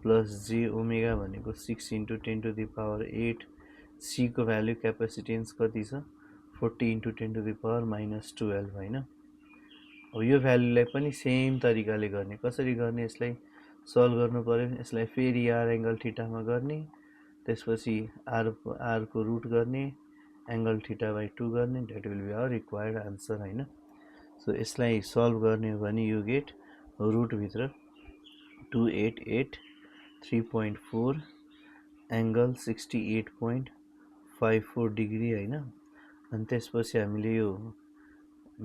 प्लस j ओमेगा भनेको 6 into 10 to the power 8 c को भ्यालु क्यापेसिटेन्स कति छ 40 into 10 to the power minus 12 हैन अब यो भ्यालुलाई पनि सेम तरिकाले गर्ने कसरी गर्ने यसलाई सल्भ गर्नु पर्यो यसलाई फेरि r एंगल थीटामा गर्ने त्यसपछि r को रुट गर्ने एंगल थीटा by 2 गर्ने that will be our required answer हैन सो यसलाई सल्भ गर्ने हो भने you get रुट भित्र 288 3.4 एंगल 68.54 डिग्री हैन अनि त्यसपछि हामीले यो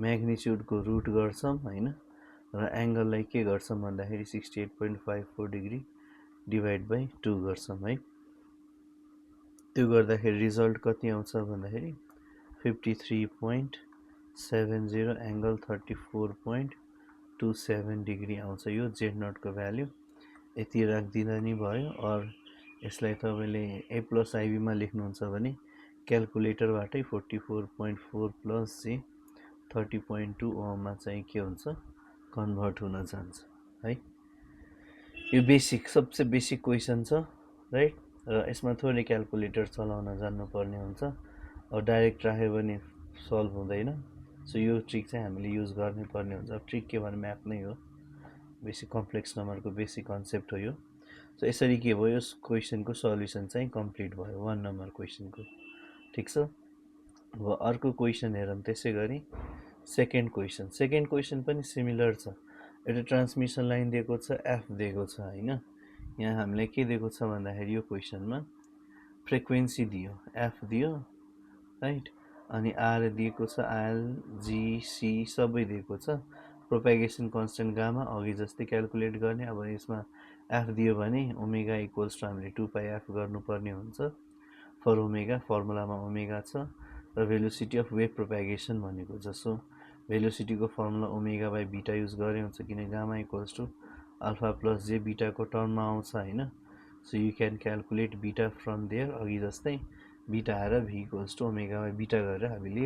म्याग्निट्युड को रुट गर्छौं हैन र एंगललाई के गर्छौं भन्दाखेरि 68.54 डिग्री डिवाइड बाइ 2 गर्छौं है त्यो गर्दाखेरि रिजल्ट कति आउँछ भन्दाखेरि 53.70 एंगल 34.27 डिग्री आउँछ यो z0 को भ्यालु यति राख्दिदा नि भयो और यसलाई तपाईले a plus ib मा लेख्नुहुन्छ भने क्याल्कुलेटरबाटै 44.4 प्लस j 30.2 ओम मा चाहिँ के हुन्छ कन्भर्ट हुन जान्छ है यो बेसिक सबसे बेसिक क्वेशन छ राइट र यसमा थोरै क्याल्कुलेटर चलाउन जान्नु पर्ने हुन्छ अब डाइरेक्ट राख्यो भने सल्भ हुँदैन सो यो ट्रिक चाहिँ हामीले युज गर्ने पर्ने हुन्छ अब ट्रिक के भने म्याथ नै हो बेसिक कम्प्लेक्स नम्बरको बेसिक कन्सेप्ट हो यो सो यसरी के भयो क्वेशनको सल्युसन चाहिँ कम्प्लिट भयो 1 नम्बर क्वेशनको ठीक छ अब अर्को क्वेशन हेरौँ त्यसैगरी सेकेन्ड क्वेशन पनि सिमिलर छ एउटा ट्रान्समिसन लाइन दिएको छ एफ दिएको छ हैन यहाँ हामीलाई के दिएको छ भन्दाखेरि यो क्वेशनमा फ्रिक्वेन्सी दियो एफ दियो राइट अनि आर दिएको छ एल जी सी सबै दिएको छ प्रोपेगेसन कन्स्टेन्ट गामा अघि जस्तै क्याल्कुलेट गर्ने अब यसमा एफ दियो भने ओमेगा इक्वल्स टु हामीले 2 पाई एफ गर्नुपर्ने हुन्छ फर ओमेगा फर्मुलामा ओमेगा छ र भेलोसिटी अफ वेभ प्रोपेगेसन भनेको जसो भेलोसिटी को formula omega by beta use गरे हुन्छ किन gamma equals to alpha plus J beta को टर्ममा आउँछ हैन so you can calculate beta from there अघि जस्तै बीटा आएर v equals to omega by beta गरेर हामीले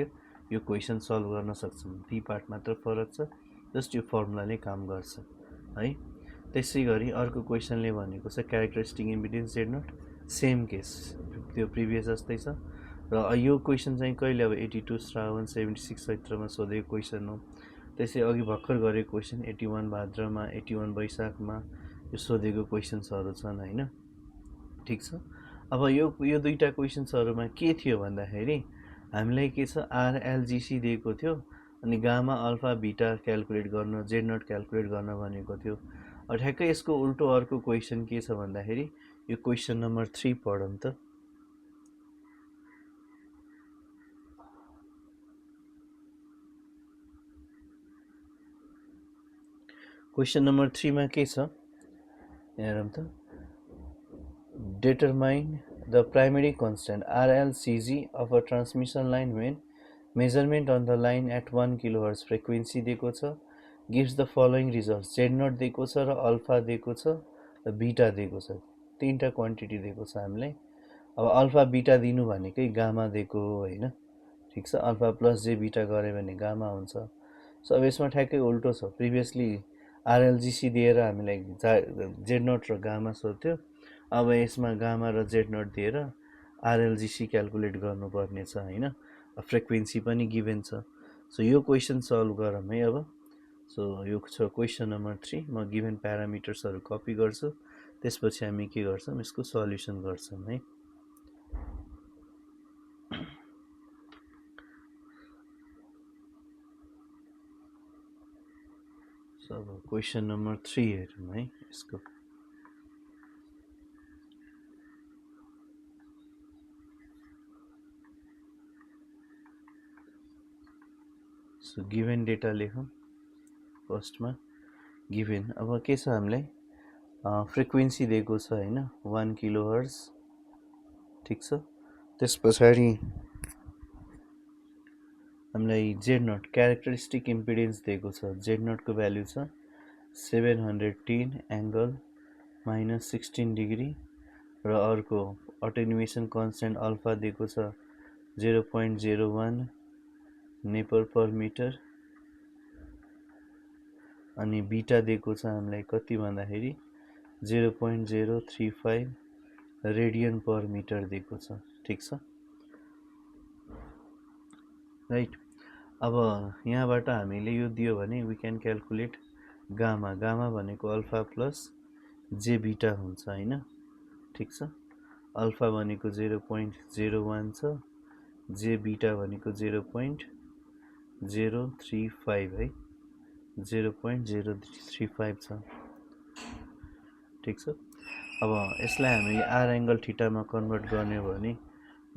यो क्वेशन सल्भ गर्न सक्छौं ती पार्ट मात्र फरक छ जस्ट यो फर्मुलाले काम गर्छ है त्यसैगरी अर्को क्वेशनले भनेको छ characteristic impedance z0 same case त्यो प्रिभियस जस्तै छ र यो क्वेशन चाहिँ कहिले अब 82 श्रावण 76 चैत्रमा सोधेको क्वेशन हो त्यसै अघि भर्खर गरेको क्वेशन 81 भाद्रमा 81 वैशाखमा यो सोधेको क्वेशन्सहरु छन् हैन ठीक छ अब यो दुईटा क्वेशन्सहरुमा के थियो भन्दाखेरि हामीलाई के छ आर एल जी सी दिएको थियो अनि गामा अल्फा बीटा क्याल्कुलेट गर्न z0 क्याल्कुलेट गर्न भनेको थियो अब ठ्याक्कै यसको उल्टो अर्को क्वेशन के छ भन्दाखेरि यो क्वेशन नम्बर 3 पढौं त क्वेशन नंबर 3 में के छ हेरौं त determine the primary constant RLCG of a transmission line when measurement on the line at 1 kHz frequency दिएको छ gives the following results z0 दिएको छ र अल्फा दिएको छ र बीटा दिएको छ तीनटा क्वान्टिटी दिएको छ हामीलाई अब अल्फा बीटा दिनु भनेकै गामा दिएको हो हैन ठीक छ अल्फा प्लस जे बीटा गरे भने गामा हुन्छ सो अब यसमा ठ्याक्कै उल्टो छ प्रिभियसली आरएलजीसी दिएर हामीलाई z0 र गामा सोध्यो अब यसमा गामा र z0 दिएर आरएलजीसी क्याल्कुलेट गर्नुपर्ने छ हैन फ्रिक्वेन्सी पनि गिभन छ सो यो क्वेशन सल्भ गरौँ है अब सो यो छ क्वेशन नम्बर 3 म गिभन प्यारामिटर्सहरु कपी गर्छु त्यसपछि हामी के गर्छौं यसको सल्युसन गर्छौं है सो अब क्वेशन नम्बर 3 हेरौँ है यसको सो गिभन डेटा लेखौं फर्स्ट में गिभन अब के छ हामीलाई फ्रिक्वेन्सी दिएको छ हैन 1 किलोहर्ट्ज ठीक छ त्यसपछि हामीलाई z0 क्यारेक्टरिस्टिक इम्पिडेन्स दिएको छ z0 को भ्यालु छ 710 एंगल -16 डिग्री र अर्को अटेन्युएसन कन्स्टेन्ट अल्फा दिएको छ 0.01 नेपर पर मिटर अनि बीटा दिएको छ हामीलाई कति भन्दाखेरि 0.035 रेडियन पर मिटर दिएको छ। ठीक छ, राइट। अब यहाँबाट हामीले यो दियो भने we can calculate gamma. Gamma भनेको अल्फा प्लस जे बीटा हुन्छ हैन। ठीक छ, अल्फा भनेको 0.01 छ, जे बीटा भनेको 0.035 है, 0.035 छ। ठीक छ, अब यसलाई हामीले आर एंगल थीटामा कन्भर्ट गर्ने हो भने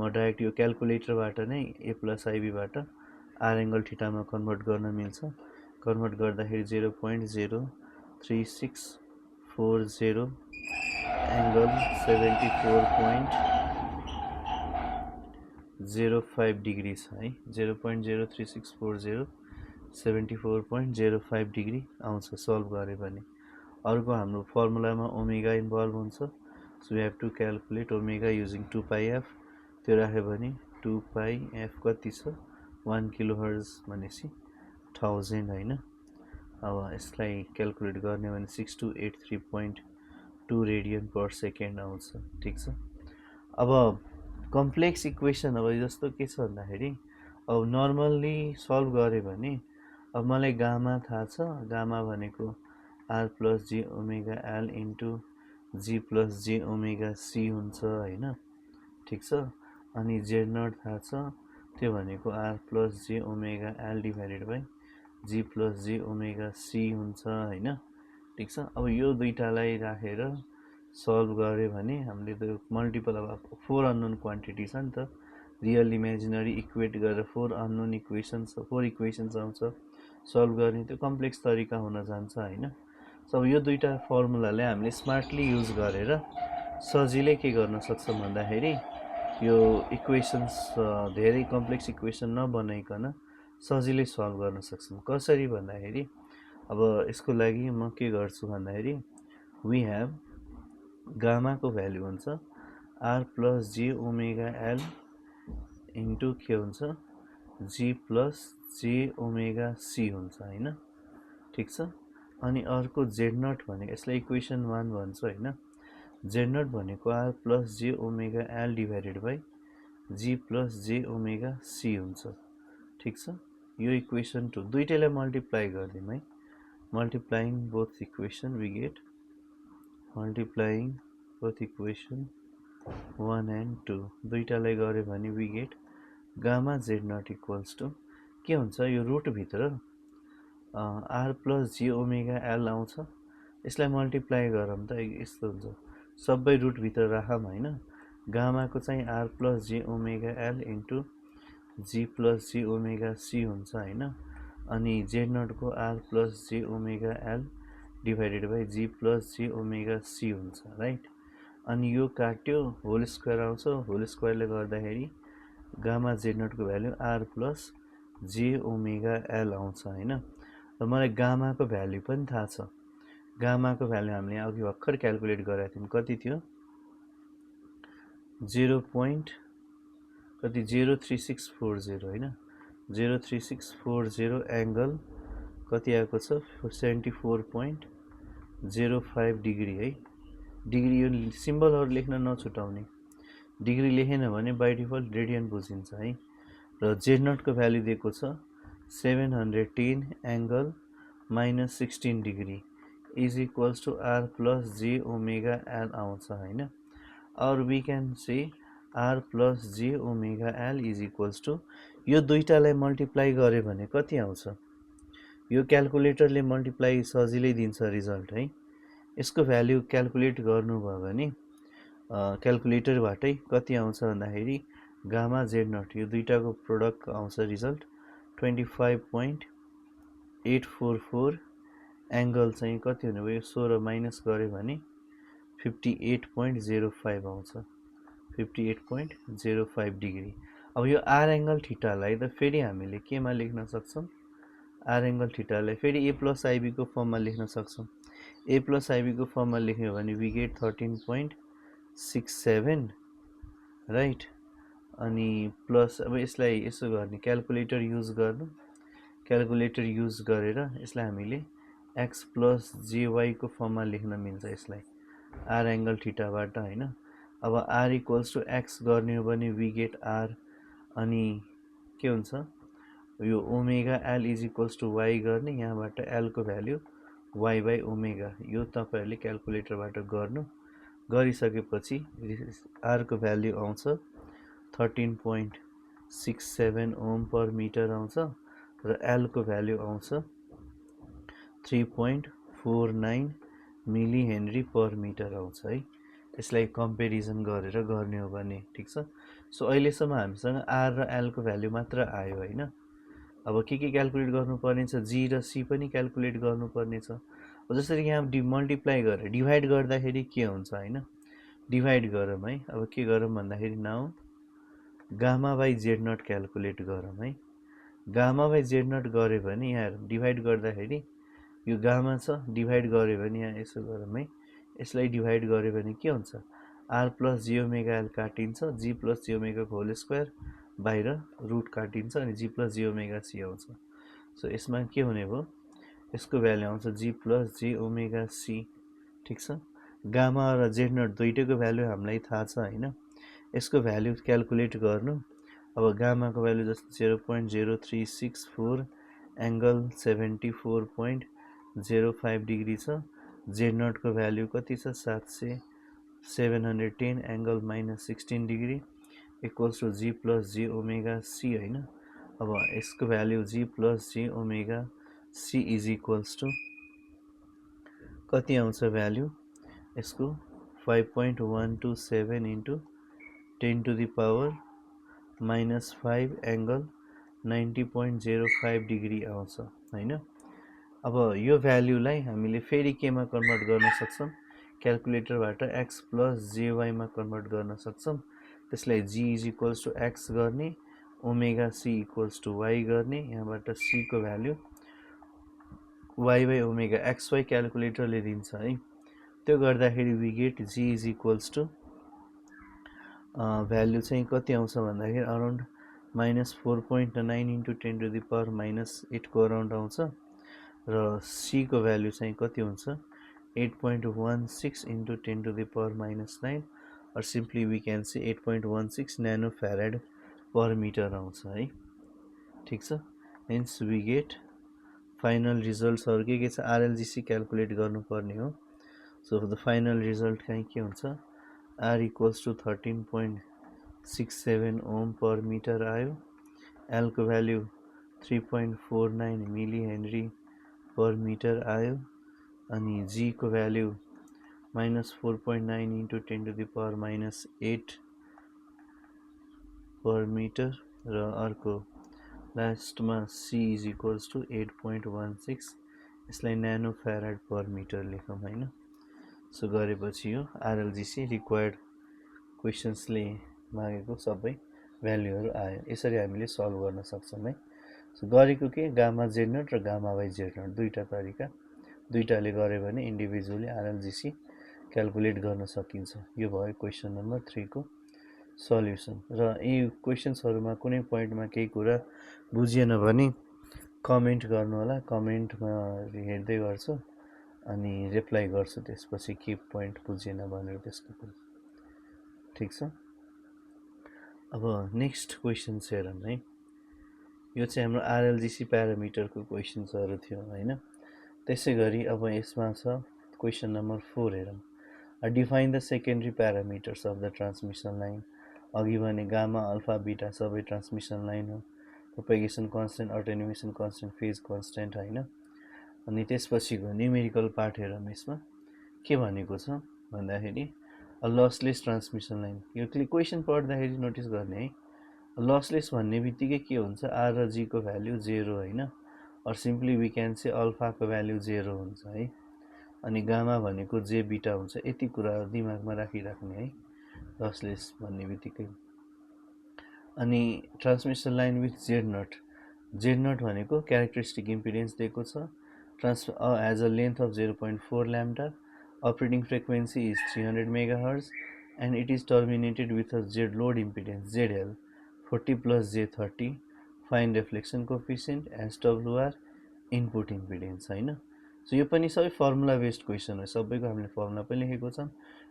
म डाइरेक्ट यो क्याल्कुलेटरबाट नै ए प्लस आइबीबाट आर एंगल थीटामा कन्भर्ट गर्न मिल्छ। कन्भर्ट गर्दाखेरि 0.03640 एंगल 74.05 डिग्री छ है। 0.03640 74.05 डिग्री आउँछ सल्भ गरे भने। अर्को हाम्रो फर्मुलामा ओमेगा इन्भल्भ हुन्छ, so we have to calculate omega using 2 pi F. त्यो राख्यो भने 2 पाई एफ कति छ 1 किलो हर्ज भनेपछि 1000 हैन। अब यसलाई क्याल्कुलेट गर्ने भने 6283.2 रेडियन पर सेकेन्ड आउँछ। ठीक छ, अब कम्प्लेक्स इक्वेसन अब जस्तो के छ भन्दाखेरि अब नर्मल्ली सल्भ गरे भने अब मलाई गामा थाहा छ, गामा भनेको R plus G omega L into G plus J omega C हुन्छ हैन। ठीक छ, अनि जेड नट थाहा छ, त्यो भनेको R plus J omega L divided by G plus J omega C हुन्छ हैन। ठीक छ, अब यो दुईटालाई राखेर सल्भ गरे भने हामीले त मल्टिपल अब 4 अननोन क्वान्टिटी छ नि त, रियल इमेजिनरी इक्वेट गरेर 4 अननोन इक्वेशन्स 4 इक्वेशन्स आउँछ। सल्भ गर्ने त्यो कम्प्लेक्स तरिका हुन जान्छ हैन। सो यो दुईटा फर्मुलालाई हामीले स्मार्टली युज गरेर सजिलै के गर्न सक्छौँ भन्दाखेरि यो इक्वेशन्स धेरै कम्प्लेक्स इक्वेसन नबनाइकन सजिलै सल्भ गर्न सक्छौँ। कसरी भन्दाखेरि अब यसको लागि म के गर्छु भन्दाखेरि वी हेभ गामाको भ्यालु हुन्छ R plus J omega L into के हुन्छ जी प्लस जे ओमेगा सी हुन्छ हैन। ठीक छ, अनि अर्को जेड नट भनेको यसलाई इक्वेसन 1 भन्छ हैन। जेड नट भनेको R plus J omega L divided by G plus J omega C हुन्छ। ठीक छ, यो इक्वेसन 2 दुईटैलाई मल्टिप्लाई गर्दिम है। Multiplying both equation we get multiplying both equation 1 and 2 दुईटालाई गरे भने we get gamma Z not equals to के हुन्छ यो रुट भित्र R plus G omega L आउँछ, यसलाई मल्टिप्लाई गरौँ त यस्तो हुन्छ, सबै रुट भित्र राखौँ हैन। गामाको चाहिँ R plus G omega L into G plus G omega C हुन्छ हैन। अनि Z naught R plus G omega L divided by G plus G omega C हुन्छ, राइट। अनि यो काट्यो होल स्क्वायर आउँछ, होल स्क्वायरले गर्दाखेरि gamma Z naught value R plus J omega L आउँछ हैन। र मलाई गामाको भ्यालु पनि थाहा छ, गामाको भ्यालु हामीले अघि भर्खर क्याल्कुलेट गरेका थियौँ, कति थियो 0.03640 हैन। 03640 एंगल कति आएको छ 74.05 डिग्री है। डिग्री यो सिम्बलहरु लेख्न नछुटाउने, डिग्री लेखेन भने बाइ डिफल्ट रेडियन बुझिन्छ है। र जेड नटको भ्यालु दिएको छ 710 angle -16 degree is equals to R plus J omega L आउँछ हैन। और we can say R plus J omega L is equals to यो दुईटालाई मल्टिप्लाई गरे भने कति आउँछ, यो क्याल्कुलेटरले मल्टिप्लाई सजिलै दिन्छ रिजल्ट है। यसको भ्यालु क्याल्कुलेट गर्नुभयो भने क्याल्कुलेटरबाटै कति आउँछ भन्दाखेरि गामा जेड नट यो दुईटाको प्रोडक्ट आउँछ रिजल्ट 25.844 एंगल चाहिँ कति हुने भयो 16 माइनस गरे भने 58.05 आउँछ, 58.05 डिग्री। अब यो आर एंगल थीटालाई त फेरि हामीले केमा लेख्न सक्छौं, आर एंगल थीटालाई फेरि ए प्लस आइबी को फर्ममा लेख्न सक्छौं। ए प्लस आइबी को फर्ममा लेख्यो भने वी गेट 13.67 राइट। अनि प्लस अब यसलाई यसो गर्ने क्यालकुलेटर युज गर्नु क्यालकुलेटर युज गरेर यसलाई हामीले एक्स प्लस जेवाईको फर्ममा लेख्न मिल्छ यसलाई आर एङ्गल थीटाबाट हैन अब आर इक्वल्स टु एक्स गर्ने हो भने वी गेट आर अनि के हुन्छ यो omega L is equals to Y गर्ने यहाँबाट एलको भ्याल्यु वाई बाई ओमेगा यो तपाईँहरूले क्यालकुलेटरबाट गर्नु गरिसकेपछि आरको भ्याल्यु आउँछ 13.67 ओम पर मिटर आउँछ र एलको भ्याल्यु आउँछ 3.49 मिली हेनरी पर मिटर आउँछ है यसलाई कम्पेरिजन गरेर गर्ने हो भने ठीक छ सो अहिलेसम्म हामीसँग आर र एलको भ्याल्यु मात्र आयो हैन अब के क्यालकुलेट गर्नुपर्ने छ जी र सी पनि क्यालकुलेट गर्नुपर्ने छ जसरी यहाँ मल्टिप्लाई गरेर डिभाइड गर्दाखेरि के हुन्छ हैन डिभाइड गरौँ है अब के गरौँ भन्दाखेरि now gamma by Z not calculate गरौँ है गामा बाई जेड नट गऱ्यो भने यहाँ डिभाइड गर्दाखेरि यो गामा छ डिभाइड गऱ्यो भने यहाँ यसो गरौँ है यसलाई डिभाइड गऱ्यो भने के हुन्छ R plus G omega L काटिन्छ जी प्लस जी ओमेगाको होल स्क्वायर बाहिर रुट काटिन्छ अनि G plus G omega C आउँछ सो यसमा के हुने भयो यसको भ्याल्यु आउँछ G plus G omega C ठीक छ गामा र जेड नट दुईटैको भ्याल्यु हामीलाई थाहा छ हैन यसको भ्याल्यु क्यालकुलेट गर्नु अब गामाको भ्याल्यु जस्तो 0.0364 एङ्गल 74.05 डिग्री छ जेड नटको भ्याल्यु कति छ 710 angle -16 degree equals to G plus G omega C हैन अब यसको value G plus G omega C is equals to कति आउँछ भ्याल्यु यसको 5.127 into 10 to the power -5 angle 90.05 degree आउँछ हैन अब यो भ्याल्युलाई हामीले फेरि केमा कन्भर्ट गर्न सक्छौं क्यालकुलेटरबाट x प्लस jy मा कन्भर्ट गर्न सक्छौं त्यसलाई g is equals to x गर्ने omega c equals to y गर्ने यहाँबाट c को value y by omega xy क्यालकुलेटरले दिन्छ है त्यो गर्दाखेरि we get g is equals to value चाहिँ कति आउँछ भन्दाखेरि around -4.9 into 10 to the power -8 को अराउन्ड आउँछ र c को भ्याल्यु चाहिँ कति हुन्छ 8.16 into 10 to the power -9 or simply we can say 8.16 nano farad per meter आउँछ है ठीक छ hence we get final results हरु के छ RLGC क्यालकुलेट गर्नुपर्ने हो so the final result चाहिँ के हुन्छ R equals to 13.67 ohm per meter आयो L को value 3.49 milli henry per meter आयो अनि G को value -4.9 into 10 to the power -8 per meter र अर्को लास्टमा C is equals to 8.16 यसलाई न्यानो फ्याराड पर मिटर लेखौँ हैन सो गरेपछि यो RLGC रिक्वायर्ड क्वेशन्सले मागेको सबै भ्यालुहरु आयो यसरी हामीले सल्भ गर्न सक्छौं है सो गरेको के गामा जेड नट र गामा बाइ जेड नट दुईटा तरिका दुईटाले गरे भने इन्डिभिजुअली RLGC क्यालकुलेट गर्न सकिन्छ यो भयो क्वेशन नम्बर 3 को सल्युसन र यी क्वेशन्सहरुमा कुनै पोइन्टमा केही कुरा बुझिएन भने कमेन्ट गर्नु होला कमेन्टमा हेर्दै गर्छु अनि रिप्लाई गर्छु त्यसपछि के पोइन्ट बुझिएन भनेर त्यसको ठीक छ अब नेक्स्ट क्वेशन हेरौँ है यो चाहिँ हाम्रो RLGC प्यारामिटरको क्वेशन्सहरु थियो हैन त्यसैगरी अब यसमा छ क्वेशन नम्बर 4 हेरौँ define the secondary parameters of the transmission line अघि भने गामा अल्फा बीटा सबै ट्रान्समिसन लाइन हो propagation constant attenuation constant phase constant हैन अनि त्यसपछिको न्यूमेरिकल पार्ट हेरौँ यसमा के भनेको छ भन्दाखेरि अ लसलेस ट्रान्समिसन लाइन यो क्वेशन पढ्दाखेरि नोटिस गर्ने है लसलेस भन्ने बित्तिकै के हुन्छ आर र जी को भ्याल्यु 0 हैन or simply we can say alpha को भ्याल्यु 0 हुन्छ है अनि गामा भनेको जे बीटा हुन्छ यति कुरा दिमागमा राखिराख्ने है लसलेस भन्ने बित्तिकै अनि transmission line with Z not भनेको क्यारेक्टरिस्टिक इम्पिडेन्स दिएको छ has a length of 0.4 lambda operating frequency is 300 megahertz and it is terminated with a Z load impedance ZL 40 plus J30 find reflection coefficient SWR input impedance हैन। So यो पनि सबै formula based question हो, सबैको हामीले formula पनि लेखेको छौँ,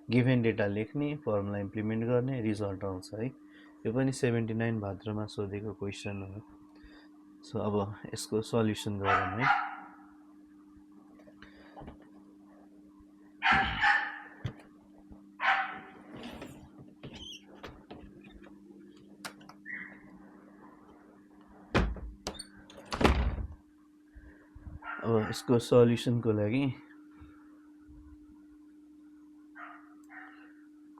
गिभेन डेटा लेख्ने, फर्मुला इम्प्लिमेन्ट गर्ने, रिजल्ट आउँछ है। यो पनि 79 भाद्रमा सोधेको क्वेसन हो। सो अब यसको सल्युसन गरौँ है। अब यसको सल्युसनको लागि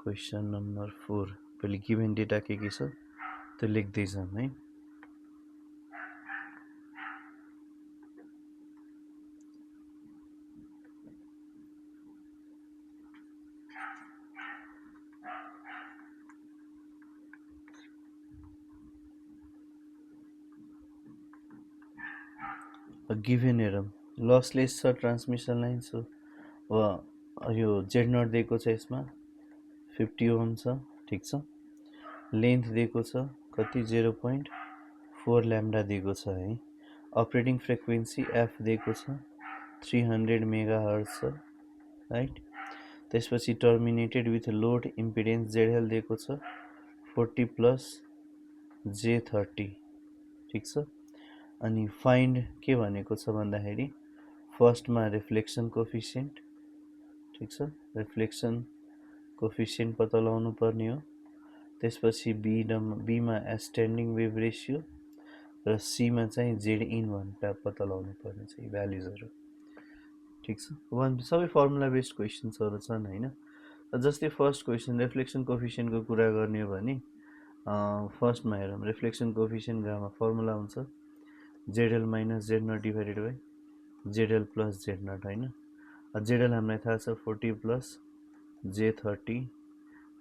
क्वेसन नम्बर 4 पहिले गिभेन डेटा के छ त्यो लेख्दै जाऊँ है। गिभेन हेरौँ, लसलेस छ ट्रान्समिसन लाइन। सो यो जेड नट दिएको छ, यसमा 50 ओम छ, ठिक छ। लेन्थ दिएको छ कति 0.4 ल्याम्डा दिएको छ है। अपरेटिङ फ्रिक्वेन्सी एफ दिएको छ 300 मेगाहर्ज छ, राइट। त्यसपछि टर्मिनेटेड विथ लोड इम्पिडेन्स जेडएल दिएको छ 40 प्लस J30, ठिक छ। अनि फाइन्ड के भनेको छ भन्दाखेरि फर्स्टमा रिफ्लेक्सन कोफिसिएन्ट, ठिक छ, रिफ्लेक्सन कोफिसिएन्ट पत्ता लगाउनु पर्ने हो। त्यसपछि बीमा स्ट्यान्डिङ वेभ रेसियो र सीमा चाहिँ जेड इन भनेर पत्ता लगाउनु पर्ने छ, भ्याल्युजहरू, ठिक छ। सबै फर्मुला बेस्ड क्वेसन्सहरू छन् हैन। जस्तै फर्स्ट क्वेसन रिफ्लेक्सन कोफिसिएन्टको कुरा गर्ने हो भने फर्स्टमा हेरौँ, रिफ्लेक्सन कोफिसिएन्ट गामा फर्मुला हुन्छ ZL minus Z naught divided by ZL plus Z naught हैन। जेडएल हामीलाई थाहा छ 40 plus J30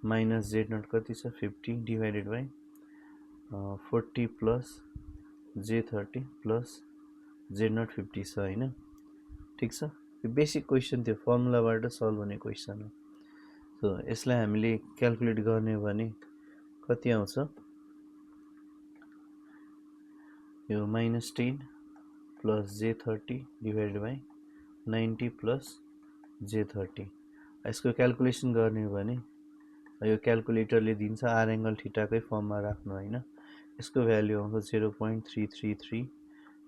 minus Z not कति छ 50 divided by 40 plus J30 plus Z not 50 छ हैन, ठिक छ। यो बेसिक क्वेसन थियो, फर्मुलाबाट सल्भ हुने क्वेसन हो। सो यसलाई हामीले क्याल्कुलेट गर्ने हो भने कति आउँछ, यो -10 plus J30 divided by 90 plus J30। यसको क्याल्कुलेसन गर्ने हो भने यो क्याल्कुलेटरले दिन्छ आर एङ्गल थीटाकै फर्ममा राख्नु हैन। यसको भ्याल्यु आउँछ 0.333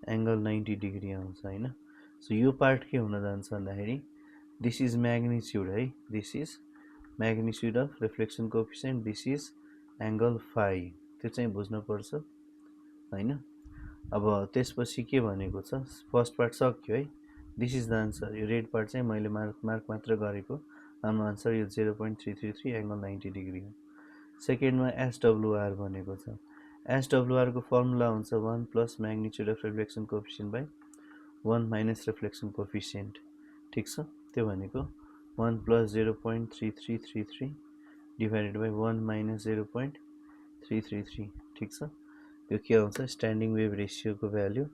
एङ्गल 90 डिग्री आउँछ हैन। सो यो पार्ट के हुन जान्छ भन्दाखेरि दिस इज म्याग्निट्युड है, this is magnitude of reflection coefficient, this is angle phi, त्यो चाहिँ बुझ्नुपर्छ हैन। अब त्यसपछि के भनेको छ, फर्स्ट पार्ट सक्यो है, दिस इज द आन्सर। यो रेड पार्ट चाहिँ मैले मार्क मात्र गरेको, हाम्रो आन्सर यो 0.333 एङ्गल 90 डिग्री हो। सेकेन्डमा एसडब्लुआर भनेको छ, एसडब्लुआरको फर्मुला हुन्छ 1 plus magnitude of reflection coefficient by 1 minus reflection coefficient, ठिक छ। त्यो भनेको 1 प्लस 0.3333 डिभाइडेड बाई 1 माइनस 0.333, ठिक छ। यो के आउँछ, स्ट्यान्डिङ वेभ रेसियोको भ्याल्यु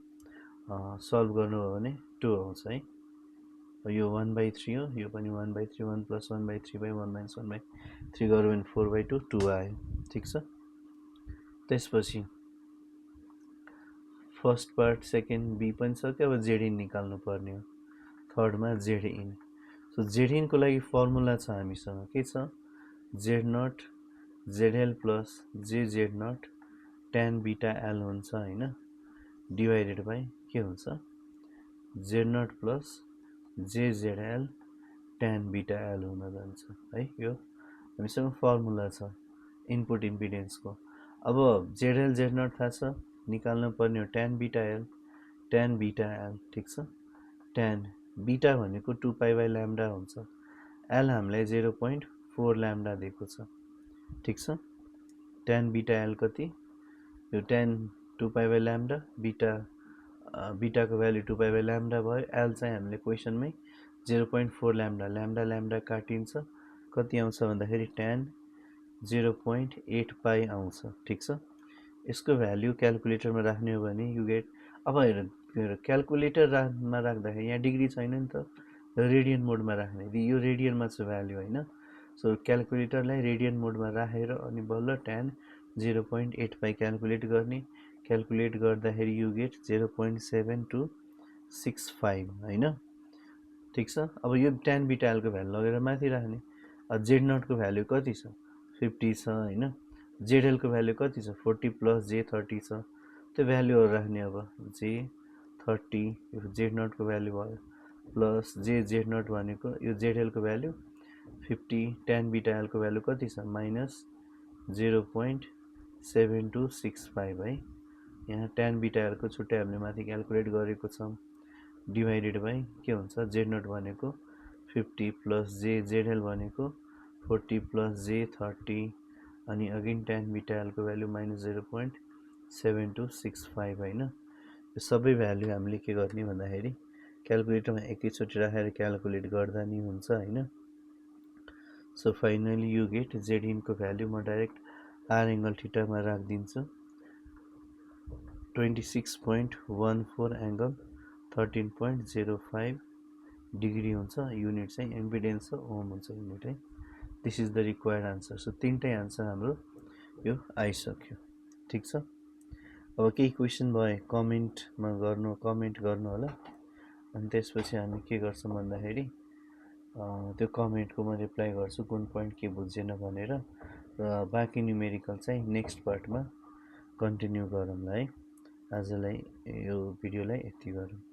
सल्भ गर्नु हो भने 2 आउँछ है। यो 1/3 हो, यो पनि 1/3, 1 प्लस 1/3 बाई 1 माइनस 1/3 गर्यो भने 4/2, 2 आयो, ठिक छ। त्यसपछि फर्स्ट पार्ट सेकेन्ड बी पनि सक्यो, अब जेड इन निकाल्नु पर्ने हो। थर्डमा जेड इन। सो जेड इनको लागि फर्मुला छ हामीसँग, के छ, Z not ZL plus J Z not tan beta L हुन्छ हैन, डिभाइडेड बाई के हुन्छ Z not plus J Z L tan beta L हुन जान्छ है। यो हामीसँग फर्मुला छ इनपुट इम्पिडेन्सको। अब जेडएल जेड नट थाहा छ, निकाल्नु पर्ने हो tan बीटा एल, ठिक छ। tan बीटा भनेको 2 पाई बाई ल्याम्डा हुन्छ, एल हामीलाई 0.4 ल्याम्डा दिएको छ, ठिक छ। tan बीटा एल कति, यो tan 2 पाई बाई ल्याम्डा, बीटाको भ्याल्यु 2 पाई बाई ल्याम्डा भयो। एल चाहिँ हामीले क्वेसनमै 0.4 ल्याम्डा, ल्याम्डा काटिन्छ, कति आउँछ भन्दाखेरि tan 0.8 पाई आउँछ, ठिक छ। यसको भ्याल्यु क्याल्कुलेटरमा राख्ने हो भने यु गेट, अब हेर क्याल्कुलेटरमा राख्दाखेरि यहाँ डिग्री छैन नि त, रेडियन मोडमा राख्ने, यो रेडियनमा छ भ्याल्यु हैन। सो क्याल्कुलेटरलाई रेडियन मोडमा राखेर अनि बल्ल tan 0.85 क्यालकुलेट गर्ने, क्यालकुलेट गर्दाखेरि यु गेट 0.7265 होइन। ठिक छ। अब यो tan बीटा l को भ्यालु लगेर माथि राख्ने। जेड नटको भ्यालु कति छ 50 छ होइन। जेड को भ्यालु कति छ 40 + j30 छ, त्यो भ्यालुहरू राख्ने। अब j30 यो जेड नटको भ्यालु भयो प्लस जेड नट भनेको यो जेड को भ्यालु 50, tan बीटा l को भ्यालु कति छ -0.7265 है। यहाँ tan बीटा l को छुट्टै हामीले माथि क्यालकुलेट गरेको छौँ, डिभाइडेड बाई के हुन्छ जेड नट भनेको 50 प्लस जेड भनेको 40 प्लस j30 अनि अगेन tan बीटा l को भ्यालु -0.7265 होइन। यो सबै भ्यालु हामीले के गर्ने भन्दाखेरि क्यालकुलेटरमा एकैचोटि राखेर क्यालकुलेट गर्दा नि हुन्छ होइन। So finally you get Z in को भ्यालु म डाइरेक्ट आर एङ्गल थीटामा राखिदिन्छु 26.14 एङ्गल 13.05 डिग्री हुन्छ। युनिट चाहिँ इम्पिडेन्स छ, ओम हुन्छ युनिट है। This is the required answer. So तीनटै आन्सर हाम्रो यो आइसक्यो। ठिक छ। अब केही क्वेसन भए कमेन्ट गर्नु होला, अनि त्यसपछि हामी के गर्छौँ भन्दाखेरि त्यो कमेन्टको म रिप्लाई गर्छु कुन पोइन्ट के बुझेन भनेर, र बाँकी न्युमेरिकल चाहिँ नेक्स्ट पार्टमा कन्टिन्यू गरौँला है। आजलाई यो भिडियोलाई यति गरौँ।